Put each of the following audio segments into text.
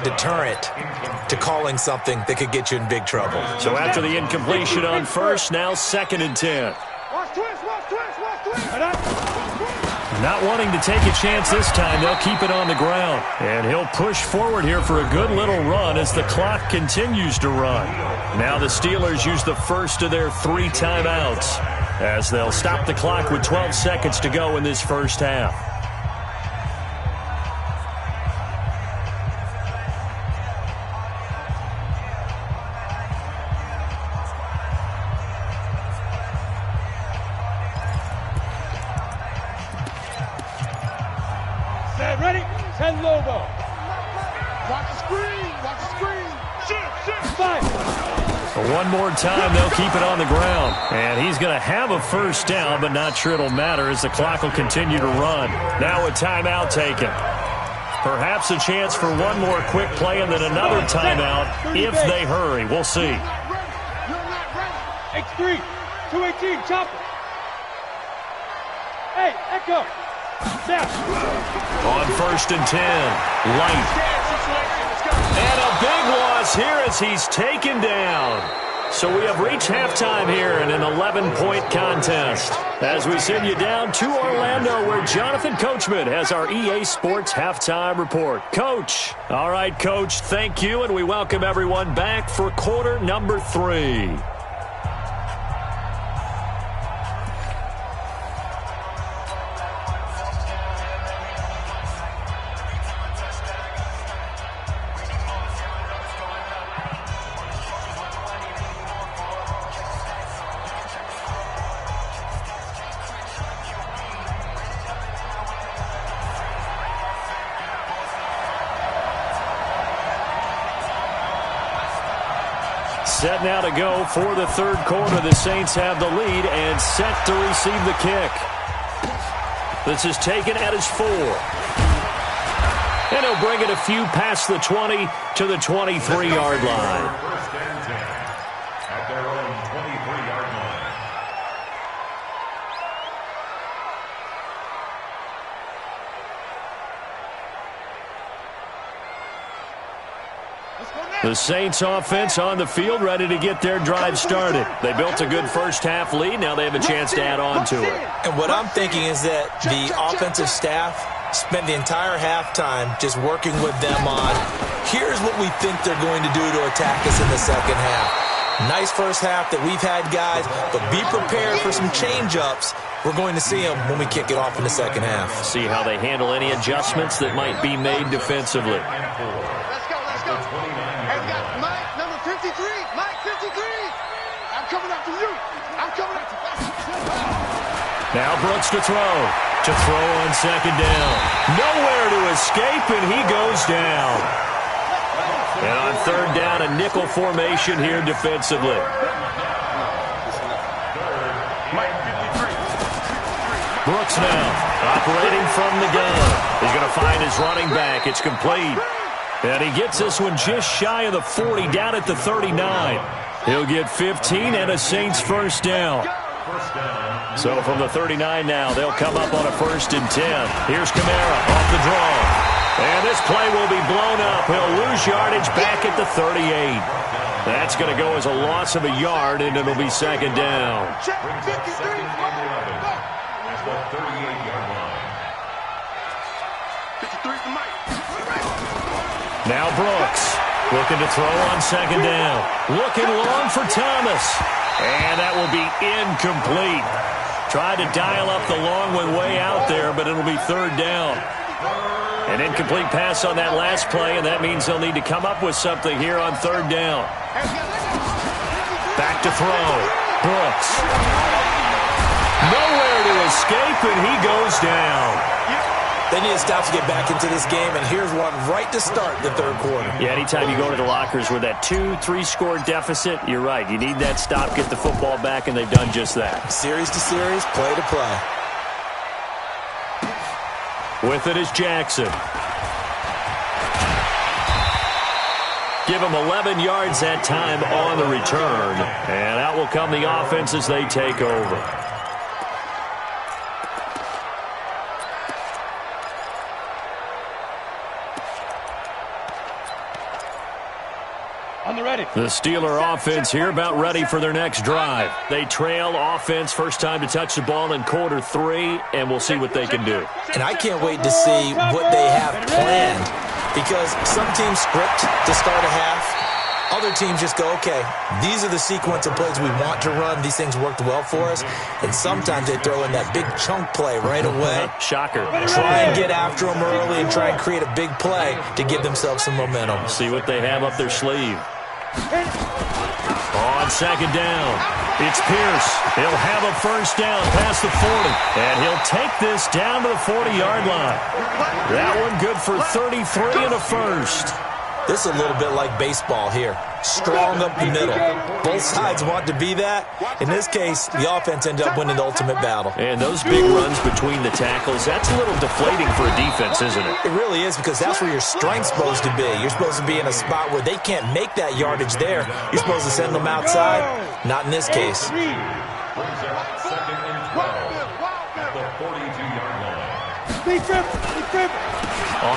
deterrent to calling something that could get you in big trouble. So after the incompletion on first, now 2nd and 10. Not wanting to take a chance this time, they'll keep it on the ground. And he'll push forward here for a good little run as the clock continues to run. Now the Steelers use the first of their 3 timeouts as they'll stop the clock with 12 seconds to go in this first half. Ready? 10 Lobo. Watch the screen. Watch the screen. Shoot. Five. One more time, they'll keep it on the ground. And he's going to have a first down, but not sure it'll matter as the clock will continue to run. Now a timeout taken. Perhaps a chance for one more quick play and then another timeout if they hurry. We'll see. You're not ready. X3. 218. Chop it. Hey, Echo. Down. On 1st and 10, Light. And a big loss here as he's taken down. So we have reached halftime here in an 11-point contest. As we send you down to Orlando where Jonathan Coachman has our EA Sports Halftime Report. Coach. All right, Coach, thank you, and we welcome everyone back for quarter number 3. Set now to go for the 3rd quarter. The Saints have the lead and set to receive the kick. This is taken at his 4. And he'll bring it a few past the 20 to the 23-yard line. First and 10 at their own 23-yard line. The Saints offense on the field, ready to get their drive started. They built a good first half lead. Now they have a chance to add on to it. And what I'm thinking is that the offensive staff spent the entire halftime just working with them on, here's what we think they're going to do to attack us in the second half. Nice first half that we've had, guys, but be prepared for some change-ups. We're going to see them when we kick it off in the second half. See how they handle any adjustments that might be made defensively. Let's go. Hey, we got Mike, number 53. Mike, 53. I'm coming after you. I'm coming after you. Now Brooks to throw. To throw on 2nd down. Nowhere to escape, and he goes down. And on 3rd down, a nickel formation here defensively. Brooks now operating from the gun. He's going to find his running back. It's complete. And he gets this one just shy of the 40, down at the 39. He'll get 15 and a Saints first down. So from the 39 now, they'll come up on a 1st and 10. Here's Kamara off the draw. And this play will be blown up. He'll lose yardage back at the 38. That's going to go as a loss of a yard, and it'll be 2nd down. Brings up 2nd and 11 at the 38-yard line. 53 to Mike. Now Brooks looking to throw on 2nd down. Looking long for Thomas. And that will be incomplete. Tried to dial up the long one way out there, but it'll be 3rd down. An incomplete pass on that last play, and that means they'll need to come up with something here on 3rd down. Back to throw. Brooks. Nowhere to escape, and he goes down. They need to stop to get back into this game, and here's one right to start the 3rd quarter. Yeah, anytime you go to the lockers with that 2-3 score deficit, you're right. You need that stop, get the football back, and they've done just that. Series to series, play to play. With it is Jackson. Give him 11 yards that time on the return. And out will come the offense as they take over. On the ready. The Steeler offense here about ready for their next drive. They trail offense, first time to touch the ball in quarter 3, and we'll see what they can do. And I can't wait to see what they have planned, because some teams script to start a half. Other teams just go, okay, these are the sequence of plays we want to run. These things worked well for us. And sometimes they throw in that big chunk play right away. Shocker. Try and get after them early and try and create a big play to give themselves some momentum. See what they have up their sleeve. On second down, it's Pierce. He'll have a first down past the 40. And he'll take this down to the 40-yard line. That one good for 33 and a first. This is a little bit like baseball here. Strong up the middle. Both sides want to be that. In this case, the offense ended up winning the ultimate battle. And those big runs between the tackles, that's a little deflating for a defense, isn't it? It really is, because that's where your strength's supposed to be. You're supposed to be in a spot where they can't make that yardage there. You're supposed to send them outside. Not in this case. Brings up second and 12 at the 42-yard line.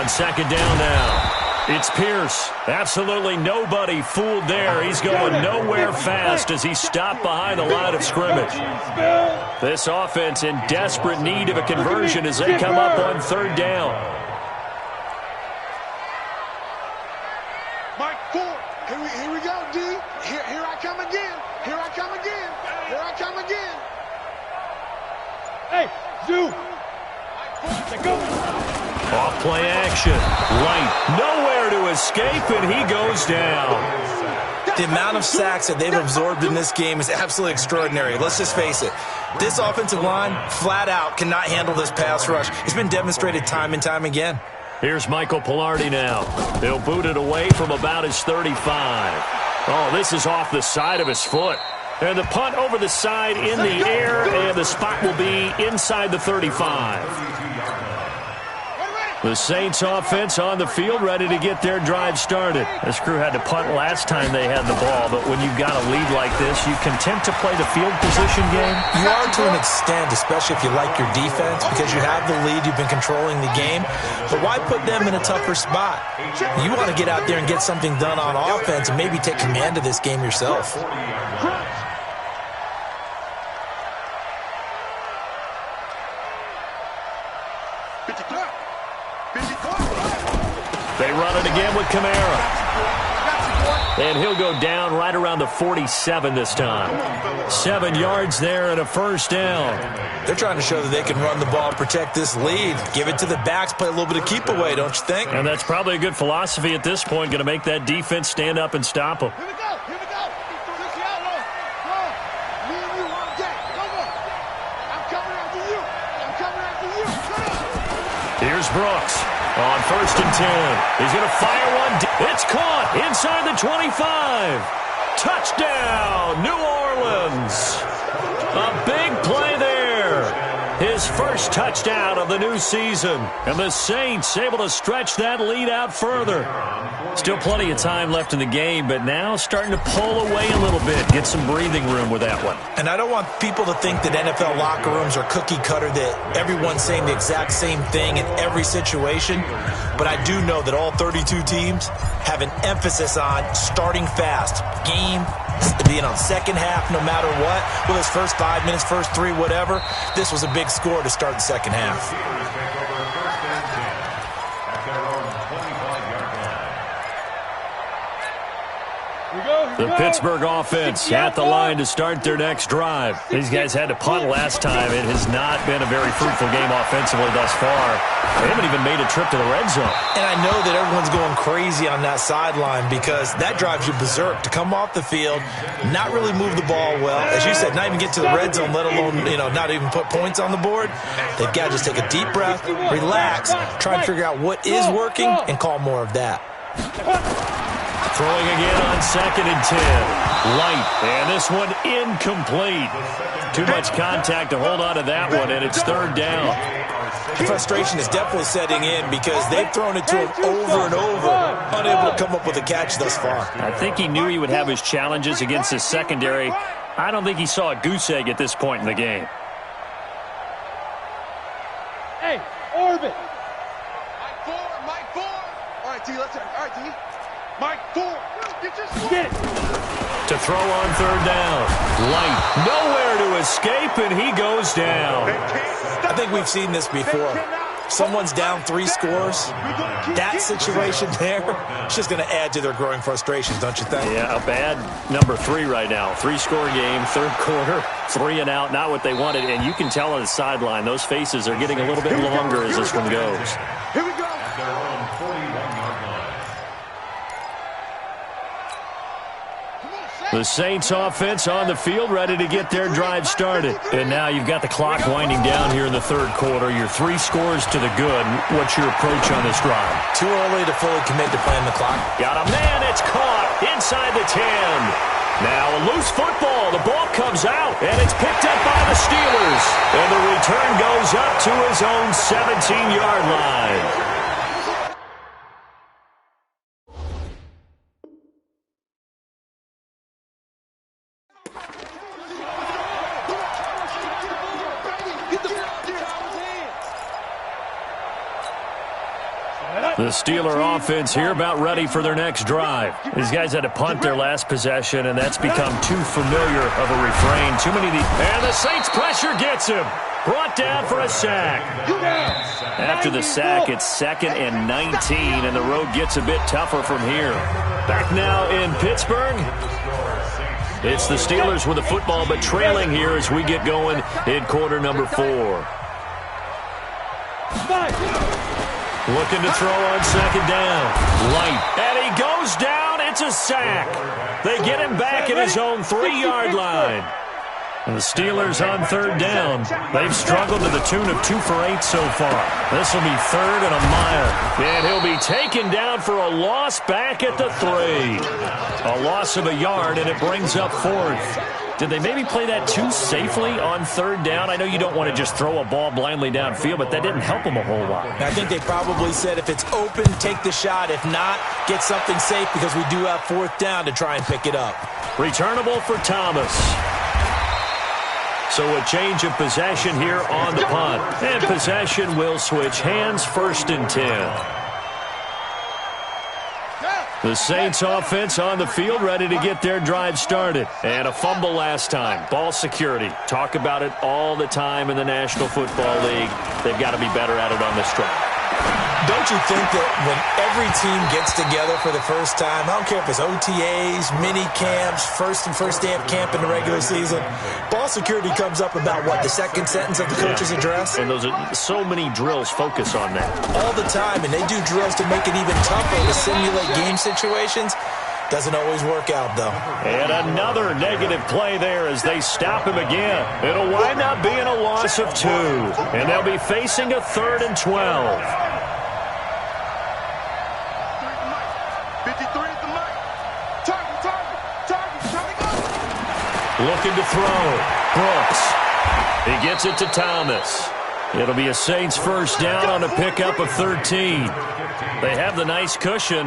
On second down now. It's Pierce. Absolutely nobody fooled there. He's going nowhere fast as he's stopped behind the line of scrimmage. This offense in desperate need of a conversion as they come up on third down. Mike Ford, here we go, D. Here I come again. Here I come again. Here I come again. Hey, Zoo. Let go. Off play action. Light. Nowhere to escape, and he goes down. The amount of sacks that they've absorbed in this game is absolutely extraordinary. Let's just face it. This offensive line, flat out, cannot handle this pass rush. It's been demonstrated time and time again. Here's Michael Pilardi now. He'll boot it away from about his 35. Oh, this is off the side of his foot. And the punt over the side in the air, and the spot will be inside the 35. The Saints offense on the field, ready to get their drive started. This crew had to punt last time they had the ball, but when you've got a lead like this, you content to play the field position game? You are to an extent, especially if you like your defense, because you have the lead, you've been controlling the game. But why put them in a tougher spot? You want to get out there and get something done on offense and maybe take command of this game yourself. They run it again with Kamara. And he'll go down right around the 47 this time. 7 yards there and a first down. They're trying to show that they can run the ball, protect this lead. Give it to the backs, play a little bit of keep away, don't you think? And that's probably a good philosophy at this point, going to make that defense stand up and stop them. Here we go. Here we go. This is outlaw. Go. Me and you on deck. Go on. I'm coming after you. I'm coming after you. Come on. Here's Brooks. On first and 10. He's going to fire one. It's caught inside the 25. Touchdown, New Orleans. A big play there. His first touchdown of the new season. And the Saints able to stretch that lead out further. Still plenty of time left in the game, but now starting to pull away a little bit. Get some breathing room with that one. And I don't want people to think that NFL locker rooms are cookie cutter, that everyone's saying the exact same thing in every situation. But I do know that all 32 teams have an emphasis on starting fast. Game being on second half no matter what. Well, his first 5 minutes, first 3, whatever. This was a big score to start the second half. The Pittsburgh offense at the line to start their next drive. These guys had to punt last time. It has not been a very fruitful game offensively thus far. They haven't even made a trip to the red zone. And I know that everyone's going crazy on that sideline because that drives you berserk. To come off the field, not really move the ball well. As you said, not even get to the red zone, let alone, not even put points on the board. They've got to just take a deep breath, relax, try and figure out what is working, and call more of that. Throwing again on second and 10. Light. And this one incomplete. Too much contact to hold on to that one, and it's third down. The frustration is definitely setting in because they've thrown it to him over and over, unable to come up with a catch thus far. I think he knew he would have his challenges against his secondary. I don't think he saw a goose egg at this point in the game. Hey, orbit. Mike 4. All right, T, let's turn. All right, T. Mike 4. Get it. To throw on third down. Light. Nowhere to escape, and he goes down. I think we've seen this before. Someone's down 3 scores. That situation there is just going to add to their growing frustrations, don't you think? Yeah, a bad number 3 right now. 3-score game, third quarter, 3 and out, not what they wanted. And you can tell on the sideline, those faces are getting a little bit longer as this one goes. Here we go. At their own 41-yard line. The Saints offense on the field, ready to get their drive started. And now you've got the clock winding down here in the third quarter. You're 3 scores to the good. What's your approach on this drive? Too early to fully commit to playing the clock. Got a man, it's caught inside the 10. Now a loose football. The ball comes out, and it's picked up by the Steelers. And the return goes up to his own 17-yard line. The Steeler offense here about ready for their next drive. These guys had to punt their last possession, and that's become too familiar of a refrain. Too many of these. And the Saints pressure gets him. Brought down for a sack. After the sack, it's 2nd and 19, and the road gets a bit tougher from here. Back now in Pittsburgh. It's the Steelers with the football, but trailing here as we get going in quarter number 4. Looking to throw on 2nd down. Light. And he goes down. It's a sack. They get him back at his own 3-yard line. And the Steelers on 3rd down. They've struggled to the tune of 2 for 8 so far. This will be 3rd and a mile. And he'll be taken down for a loss back at the 3. A loss of a yard, and it brings up 4th. Did they maybe play that too safely on 3rd down? I know you don't want to just throw a ball blindly downfield, but that didn't help them a whole lot. I think they probably said if it's open, take the shot. If not, get something safe because we do have 4th down to try and pick it up. Returnable for Thomas. So a change of possession here on the punt. And possession will switch hands, 1st and 10. The Saints offense on the field, ready to get their drive started. And a fumble last time. Ball security. Talk about it all the time in the National Football League. They've got to be better at it on this drive. Don't you think that when every team gets together for the first time, I don't care if it's OTAs, mini camps, first day of camp in the regular season, ball security comes up about what, the 2nd sentence of the coach's address? And those are so many drills focus on that. All the time, and they do drills to make it even tougher to simulate game situations. Doesn't always work out, though. And another negative play there as they stop him again. It'll wind up being a loss of 2. And they'll be facing a 3rd and 12. Looking to throw. Brooks. He gets it to Thomas. It'll be a Saints 1st down on a pickup of 13. They have the nice cushion.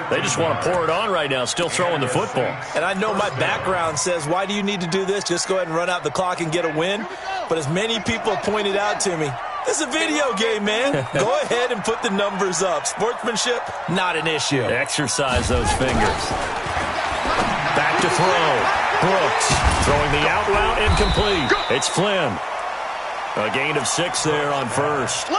They just want to pour it on right now, still throwing the football. And I know my background says, why do you need to do this? Just go ahead and run out the clock and get a win. But as many people have pointed out to me, this is a video game, man. Go ahead and put the numbers up. Sportsmanship, not an issue. Exercise those fingers. Back to throw. Brooks throwing the out route incomplete. It's Flynn. A gain of 6 there on 1st.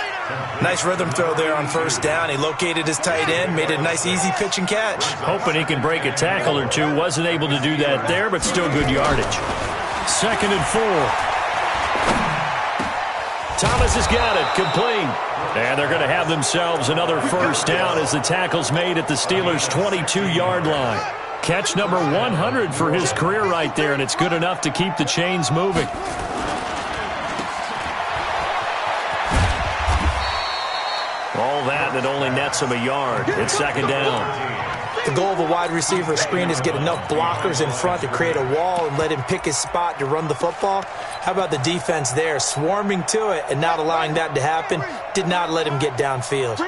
Nice rhythm throw there on 1st down. He located his tight end, made it a nice easy pitch and catch. Hoping he can break a tackle or 2. Wasn't able to do that there, but still good yardage. 2nd and 4. Thomas has got it. Complete. And they're going to have themselves another 1st down as the tackle's made at the Steelers' 22-yard line. Catch number 100 for his career right there, and it's good enough to keep the chains moving. All that, and it only nets him a yard. It's 2nd down. The goal of a wide receiver screen is get enough blockers in front to create a wall and let him pick his spot to run the football. How about the defense there, swarming to it and not allowing that to happen? Did not let him get downfield.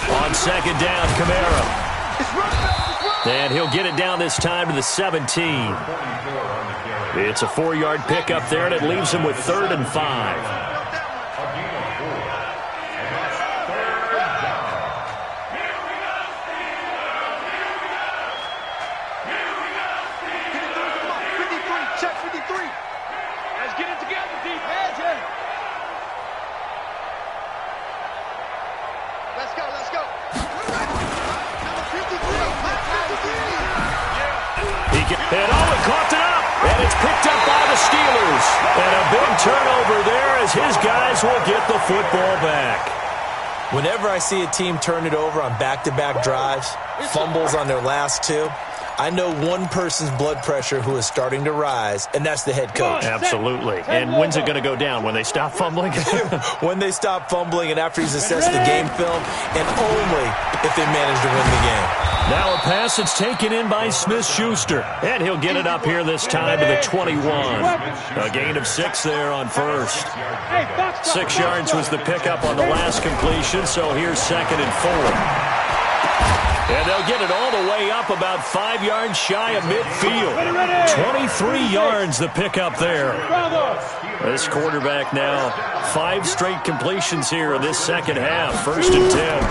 On 2nd down, Kamara. And he'll get it down this time to the 17. It's a 4-yard pickup there, and it leaves him with 3rd and 5. let's go, let's go. Number 53. He caught it up, and it's picked up by the Steelers. And a big turnover there as his guys will get the football back. Whenever I see a team turn it over on back-to-back drives, fumbles on their last two, I know one person's blood pressure who is starting to rise, and that's the head coach. Absolutely. And when's it going to go down? When they stop fumbling? When they stop fumbling and after he's assessed the game film, and only if they manage to win the game. Now a pass that's taken in by Smith-Schuster. And he'll get it up here this time to the 21. A gain of 6 there on first. 6 yards was the pickup on the last completion, so here's 2nd and 4. And they'll get it all the way up about 5 yards shy of midfield. 23 yards the pickup there. This quarterback now, 5 straight completions here in this second half. 1st and 10.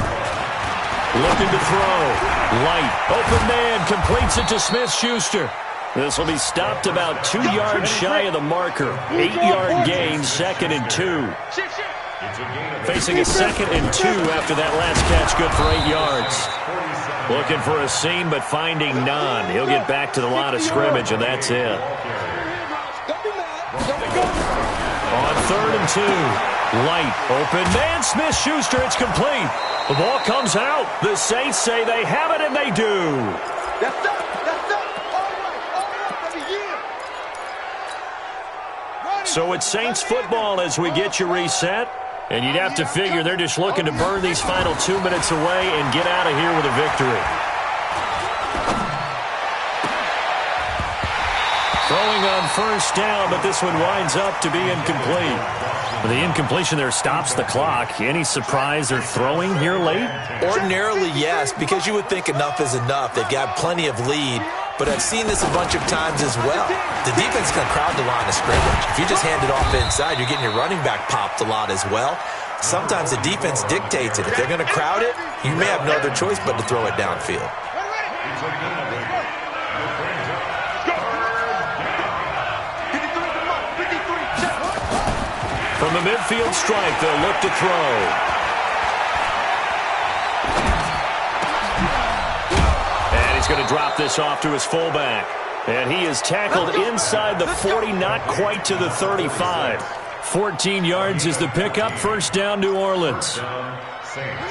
Looking to throw. Light. Open man. Completes it to Smith-Schuster. This will be stopped about 2 yards shy of the marker. 8-yard gain, 2nd and 2. Facing a 2nd and 2 after that last catch, good for 8 yards. Looking for a seam, but finding none. He'll get back to the line of scrimmage, and that's it. On 3rd and 2. Light. Open man. Smith-Schuster. It's complete. The ball comes out. The Saints say they have it, and they do. That's up. That's up. All right, baby, yeah. So it's Saints football as we get you reset. And you'd have to figure they're just looking to burn these final 2 minutes away and get out of here with a victory. Throwing on 1st down, but this one winds up to be incomplete. The incompletion there stops the clock. Any surprise they're throwing here late? Ordinarily, yes, because you would think enough is enough. They've got plenty of lead, but I've seen this a bunch of times as well. The defense can crowd the line of scrimmage. If you just hand it off inside, you're getting your running back popped a lot as well. Sometimes the defense dictates it. If they're going to crowd it, you may have no other choice but to throw it downfield. From the midfield stripe, they'll look to throw. And he's going to drop this off to his fullback. And he is tackled inside the 40, not quite to the 35. 14 yards is the pickup. 1st down, New Orleans.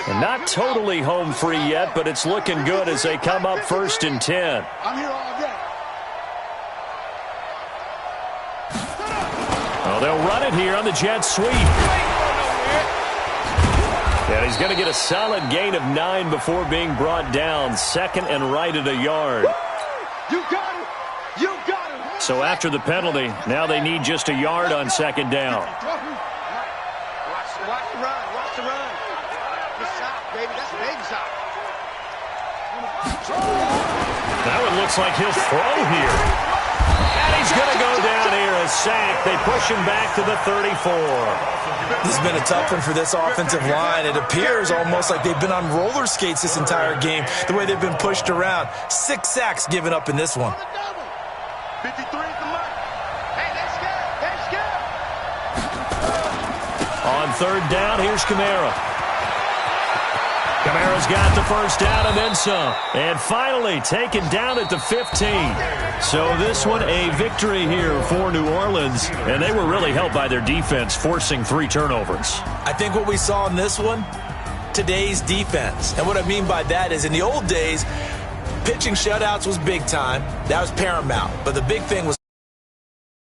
And not totally home free yet, but it's looking good as they come up 1st and 10. I'm here all day. Well, they'll run it here on the jet sweep. And he's going to get a solid gain of 9 before being brought down. 2nd and right at a yard. You got it. You got it. So after the penalty, now they need just a yard on 2nd down. Watch the run. Watch the run. Good shot, baby. That's a big shot. That one looks like he'll throw here. And he's going to go down here, a sack. They push him back to the 34. This has been a tough one for this offensive line. It appears almost like they've been on roller skates this entire game, the way they've been pushed around. 6 sacks given up in this one. 53 is the mark. Hey, that's good. That's good. On 3rd down, here's Kamara. Kamara's got the 1st down and then some. And finally taken down at the 15. So this one a victory here for New Orleans. And they were really helped by their defense, forcing 3 turnovers. I think what we saw in this one, today's defense. And what I mean by that is in the old days, pitching shutouts was big time. That was paramount. But the big thing was